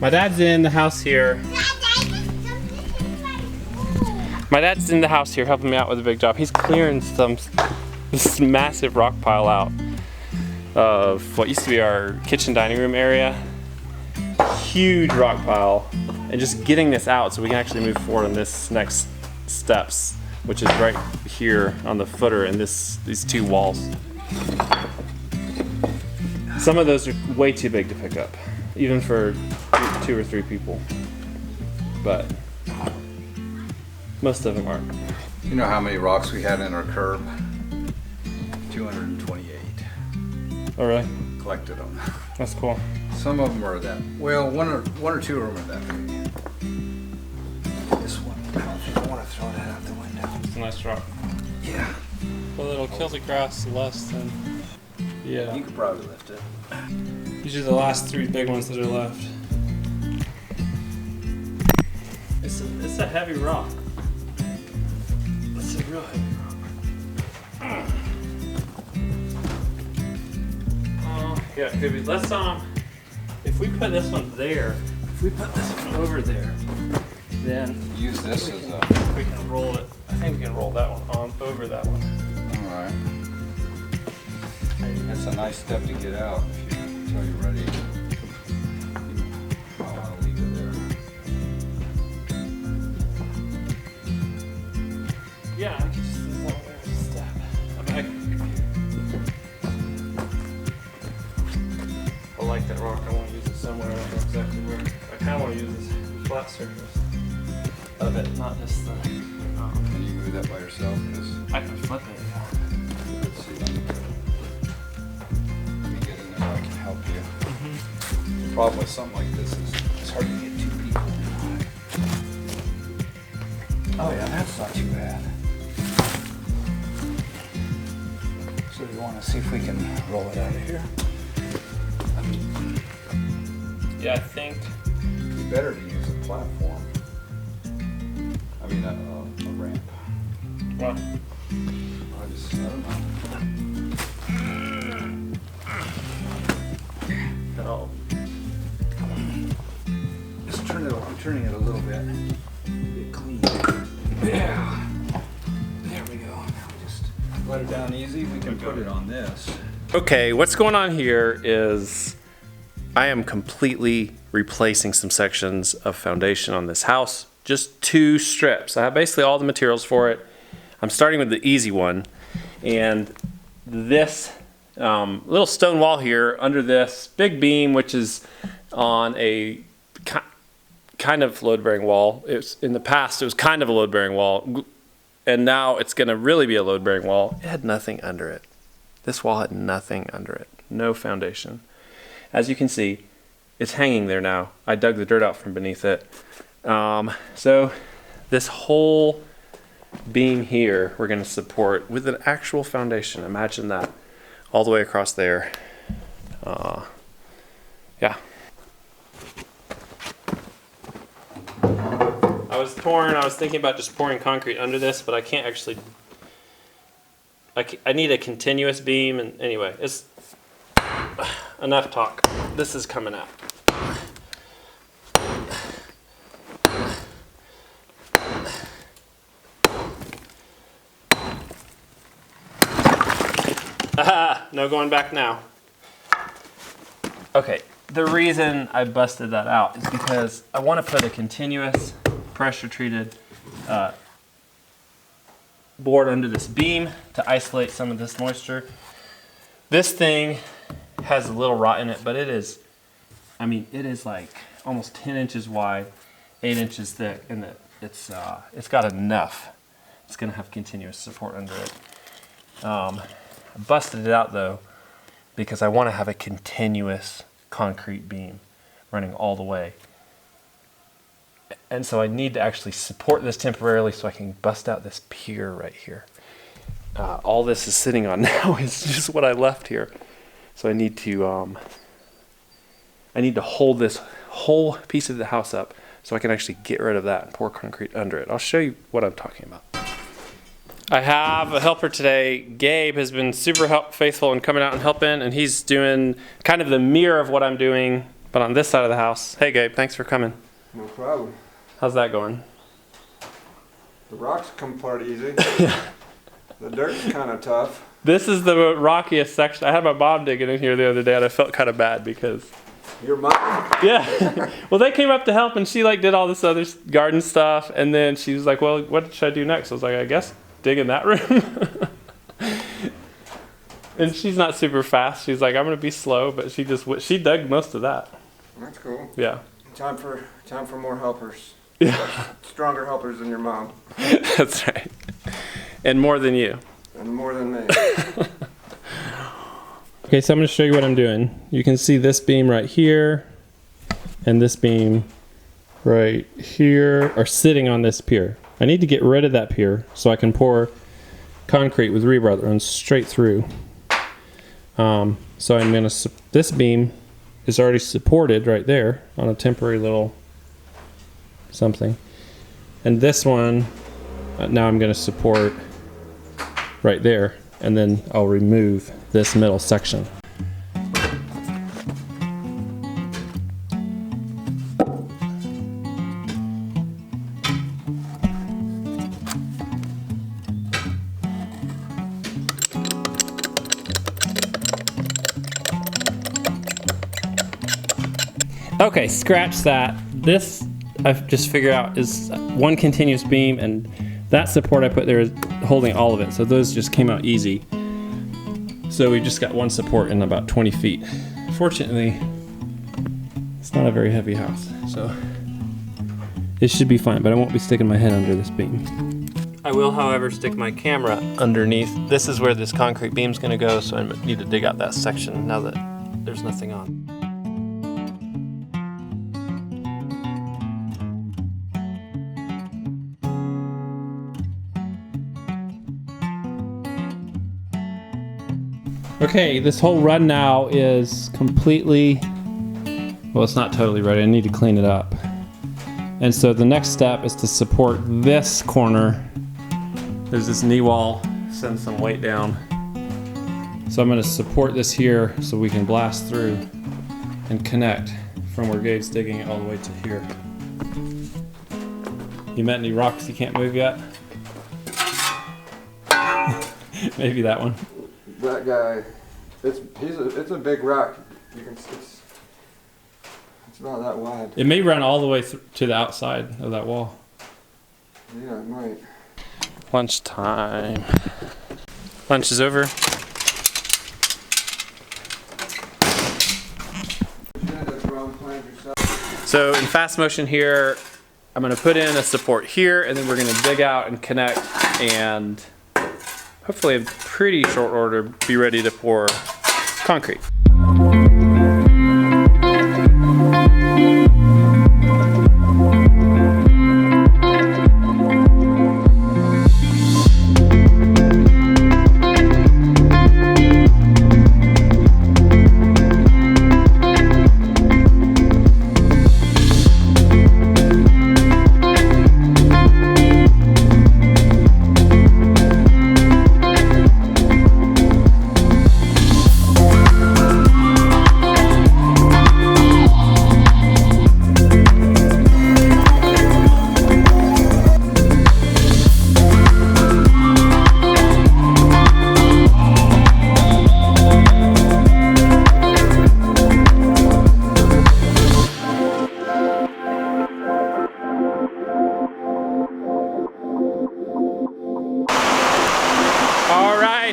My dad's in the house here. My dad's in the house here helping me out with a big job. He's clearing this massive rock pile out of what used to be our kitchen dining room area. Huge rock pile, and just getting this out so we can actually move forward on this next steps, which is right here on the footer and these two walls. Some of those are way too big to pick up, even for 2 or 3 people, but most of them aren't. You know how many rocks we had in our curb? 228. Oh really? Collected them. That's cool. Some of them are that, well, one or two of them are that big. This one, I don't think I want to throw that out the window. It's a nice rock. Yeah. Well, it'll kill the grass less than, yeah. You could probably lift it. These are the last 3 big ones that are left. It's a heavy rock. It's a real heavy rock. Yeah, could be. Let's if we put this one there, if we put this one over there, then Use this as a... we can roll it. I think we can roll that one on over that one. Alright. That's a nice step to get out if you until you're ready. I'll leave it there. Yeah, I can just leave that there as a step. I like that rock. I want to use it somewhere. I don't know exactly where. I kind of want to use this flat surface of it, not just the. Can you move that by yourself? Because I can flip it. Yeah. let's see, let me get in there. I can help you. The problem with something like this is it's hard to get 2 people. Oh yeah, that's not too bad. So you want to see if we can roll it out of here? Yeah, I think. It'd be better to use a platform. I mean, a ramp. What? I don't know. No. Just turn it. I'm turning it a little bit. Get clean. Yeah. There we go. Now just let it down easy. We can put it on this. Okay, what's going on here is I am completely replacing some sections of foundation on this house. Just 2 strips. I have basically all the materials for it. I'm starting with the easy one. And this little stone wall here under this big beam, which is on a kind of load-bearing wall. In the past, it was kind of a load-bearing wall. And now it's going to really be a load-bearing wall. It had nothing under it. This wall had nothing under it. No foundation. As you can see, it's hanging there now. I dug the dirt out from beneath it. So this whole beam here, we're going to support with an actual foundation. Imagine that. All the way across there. Yeah. I was thinking about just pouring concrete under this, but I can't actually. I need a continuous beam, and anyway, it's enough talk. This is coming out. No going back now. Okay, the reason I busted that out is because I want to put a continuous pressure treated board under this beam to isolate some of this moisture. This thing has a little rot in it, but it is like almost 10 inches wide, 8 inches thick, and it's got enough. It's gonna have continuous support under it. I busted it out though because I want to have a continuous concrete beam running all the way. And so I need to actually support this temporarily so I can bust out this pier right here. All this is sitting on now is just what I left here. So I need to hold this whole piece of the house up so I can actually get rid of that and pour concrete under it. I'll show you what I'm talking about. I have a helper today. Gabe has been super faithful in coming out and helping, and he's doing kind of the mirror of what I'm doing But on this side of the house, hey Gabe, thanks for coming. No problem. How's that going? The rocks come apart easy. The dirt's kind of tough. This is the rockiest section. I had my mom digging in here the other day and I felt kind of bad because... Your mom? Yeah. Well, they came up to help and she like did all this other garden stuff. And then she was like, well, what should I do next? I was like, I guess dig in that room. And she's not super fast. She's like, I'm going to be slow. But she dug most of that. That's cool. Yeah. Time for more helpers. Yeah. Stronger helpers than your mom. That's right. And more than you. And more than me. Okay, so I'm going to show you what I'm doing. You can see this beam right here and this beam right here are sitting on this pier. I need to get rid of that pier so I can pour concrete with rebar that runs straight through. So I'm going to, this beam is already supported right there on a temporary little something. And this one, now I'm going to support right there. And then I'll remove this middle section. Okay, scratch that. This I've just figured out is one continuous beam, and that support I put there is holding all of it. So those just came out easy. So we just got one support in about 20 feet. Fortunately, it's not a very heavy house, so it should be fine, but I won't be sticking my head under this beam. I will, however, stick my camera underneath. This is where this concrete beam's gonna go, so I need to dig out that section now that there's nothing on. Okay, this whole run now is completely, well, it's not totally ready. I need to clean it up. And so the next step is to support this corner. There's this knee wall, send some weight down. So I'm gonna support this here so we can blast through and connect from where Gabe's digging it all the way to here. You met any rocks you can't move yet? Maybe that one. That guy, it's a big rock. You can it's about that wide. It may run all the way to the outside of that wall. Yeah, it might. Lunchtime. Lunch is over. So in fast motion here, I'm going to put in a support here, and then we're going to dig out and connect, and hopefully in pretty short order be ready to pour concrete.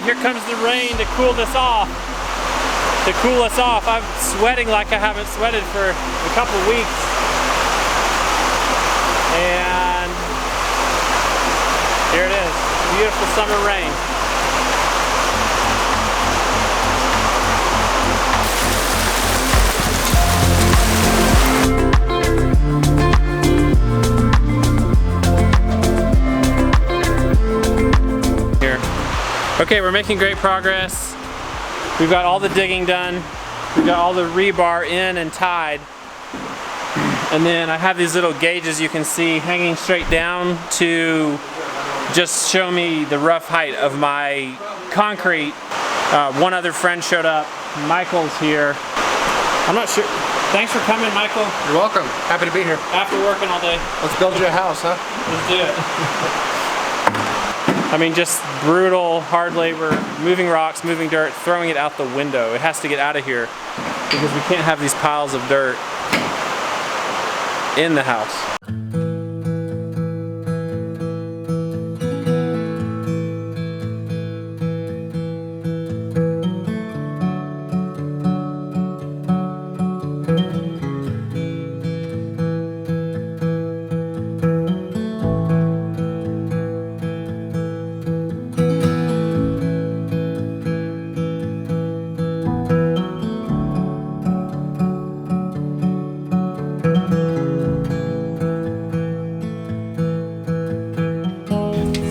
Here comes the rain to cool this off. To cool us off. I'm sweating like I haven't sweated for a couple weeks. And here it is. Beautiful summer rain. Okay, we're making great progress. We've got all the digging done. We've got all the rebar in and tied. And then I have these little gauges you can see hanging straight down to just show me the rough height of my concrete. One other friend showed up. Michael's here. I'm not sure. Thanks for coming, Michael. You're welcome. Happy to be here. After working all day. Let's build you a house, huh? Let's do it. I mean, just brutal, hard labor, moving rocks, moving dirt, throwing it out the window. It has to get out of here because we can't have these piles of dirt in the house.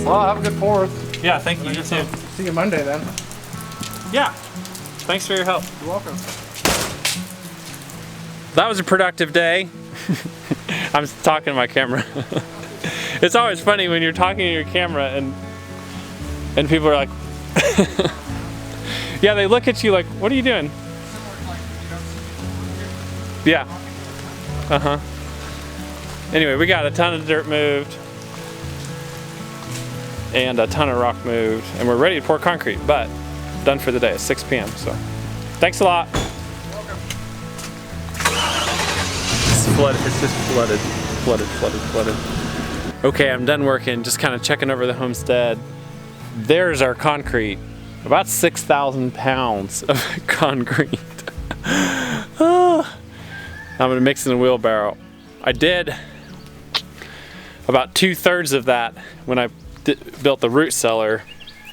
Well, have a good 4th. Yeah, thank you. You too. See you Monday then. Yeah. Thanks for your help. You're welcome. That was a productive day. I'm talking to my camera. It's always funny when you're talking to your camera and people are like, yeah, they look at you like, what are you doing? Yeah. Uh-huh. Anyway, we got a ton of dirt moved and a ton of rock moved, and we're ready to pour concrete, but done for the day. It's 6 p.m. So thanks a lot. It's flooded. It's just flooded. Okay, I'm done working, just kind of checking over the homestead. There's our concrete. About 6,000 pounds of concrete. I'm gonna mix in a wheelbarrow. I did about 2/3 of that when I built the root cellar,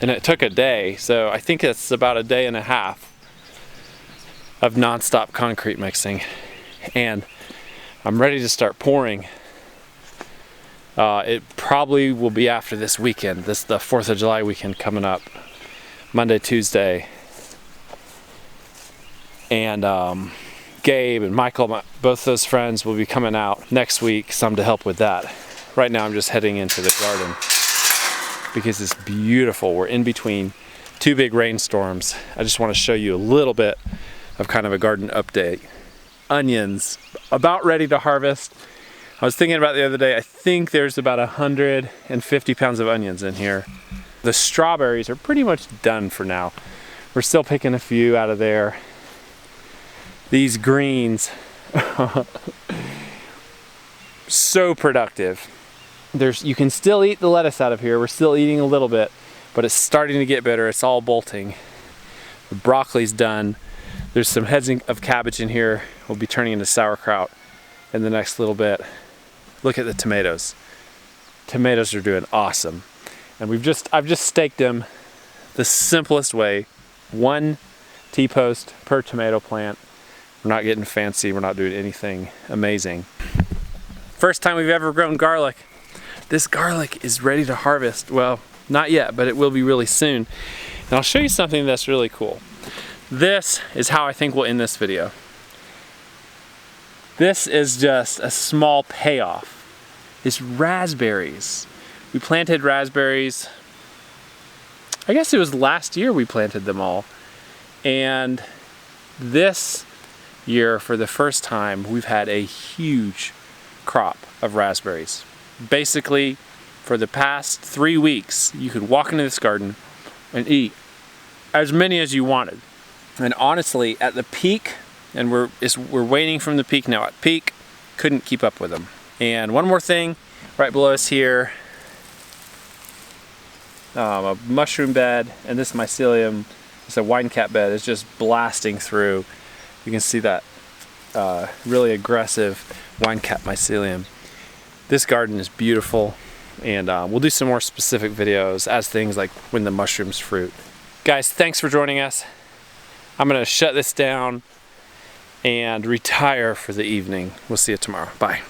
and it took a day, so I think it's about a day and a half of non-stop concrete mixing, and I'm ready to start pouring. It probably will be after this weekend, the 4th of July weekend coming up, Monday, Tuesday, and Gabe and Michael, both those friends, will be coming out next week, some to help with that. Right now I'm just heading into the garden because it's beautiful. We're in between 2 big rainstorms. I just want to show you a little bit of kind of a garden update. Onions, about ready to harvest. I was thinking about the other day, I think there's about 150 pounds of onions in here. The strawberries are pretty much done for now. We're still picking a few out of there. These greens, so productive. You can still eat the lettuce out of here. We're still eating a little bit, but it's starting to get bitter. It's all bolting. The broccoli's done. There's some heads of cabbage in here. We'll be turning into sauerkraut in the next little bit. Look at the tomatoes. Tomatoes are doing awesome. And I've just staked them the simplest way. 1 T-post per tomato plant. We're not getting fancy. We're not doing anything amazing. First time we've ever grown garlic. This garlic is ready to harvest. Well, not yet, but it will be really soon. And I'll show you something that's really cool. This is how I think we'll end this video. This is just a small payoff. It's raspberries. We planted raspberries, I guess it was last year we planted them all. And this year, for the first time, we've had a huge crop of raspberries. Basically, for the past 3 weeks, you could walk into this garden and eat as many as you wanted. And honestly, at the peak, and we're waning from the peak now, at peak, couldn't keep up with them. And one more thing, right below us here, a mushroom bed, and this mycelium, it's a wine cap bed, is just blasting through. You can see that really aggressive wine cap mycelium. This garden is beautiful, and we'll do some more specific videos as things like when the mushrooms fruit. Guys, thanks for joining us. I'm gonna shut this down and retire for the evening. We'll see you tomorrow. Bye.